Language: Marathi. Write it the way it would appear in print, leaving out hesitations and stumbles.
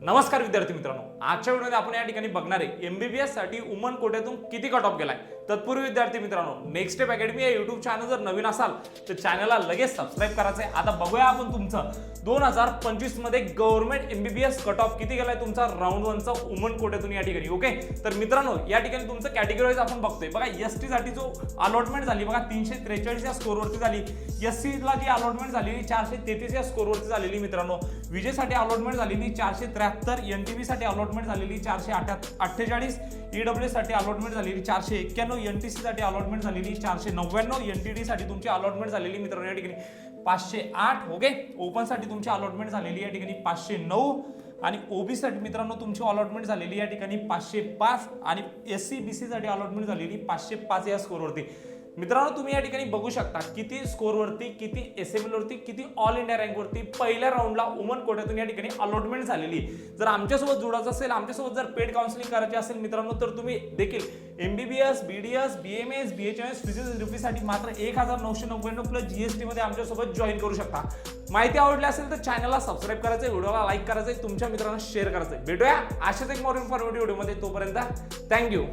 नमस्कार विद्यार्थी मित्रांनो, आजच्या व्हिडिओमध्ये आपण या ठिकाणी बघणार आहे एमबीबीएस साठी वुमन कोट्यातून किती कट ऑफ गेलाय। तत्पूर्वी विद्यार्थी मित्रांनो, नेक्स्ट स्टेप अकॅडमी या YouTube चॅनल जर नवीन असाल तर चॅनलला लगेच सबस्क्राइब करायचं आहे। आता बघूया आपण तुमचं 2025 मध्ये गव्हर्नमेंट एमबीबीएस कट ऑफ किती गेलाय तुमचा राऊंड 1 चा वुमन कोट्यातून या ठिकाणी। ओके, तर मित्रांनो या ठिकाणी तुमचं कॅटेगरी वाइज आपण बघतोय बघा। एसटी साठी जो अलॉटमेंट झाली बघा 343 या स्कोर वरती झाली। एससी ला जी अलॉटमेंट झालेली 433 या स्कोर वरती झालेली मित्रांनो। विजय साठी अलॉटमेंट झालेली 473, एनटीबी साठी अलॉटमेंट झालेली 448, ईडब्ल्यूएस साठी अलॉटमेंट झालेली 491, एनटीसी साठी अलॉटमेंट झालेली 499, एनटीडी साठी तुमची अलॉटमेंट झालेली मित्रांनो या ठिकाणी 508। ओके, ओपन साठी तुमची अलॉटमेंट झालेली या ठिकाणी 509 आणि ओबी साठी मित्रांनो तुमची अलॉटमेंट झालेली या ठिकाणी 505 आणि एससी बीसी साठी अलॉटमेंट झालेली 505 या स्कोर वरती। मित्रांनो तुम्ही या ठिकाणी बघू शकता किती स्कोर वरती, किती एसएमएल वरती, किती ऑल इंडिया रँक वरती पहिल्या राऊंडला वुमन कोट्यातून या ठिकाणी अलॉटमेंट झालेली। जर आमच्यासोबत जोडायचं असेल, आमच्यासोबत जर पेड काउन्सिलिंग करायची असेल मित्रांनो, तर तुम्ही देखील MBBS, BDS, BMS, BHMS physiotherapy साठी मात्र 1999 प्लस जीएसटी मध्ये आमच्यासोबत जॉईन करू शकता। माहिती आवडली असेल तर चॅनलला सबस्क्राइब करायचंय, व्हिडिओला लाईक करायचंय, तुमच्या मित्रांना शेअर करायचंय। भेटूया अशाच एक मोर इन्फॉर्मेटिव्ह व्हिडिओमध्ये, तोपर्यंत थँक्यू।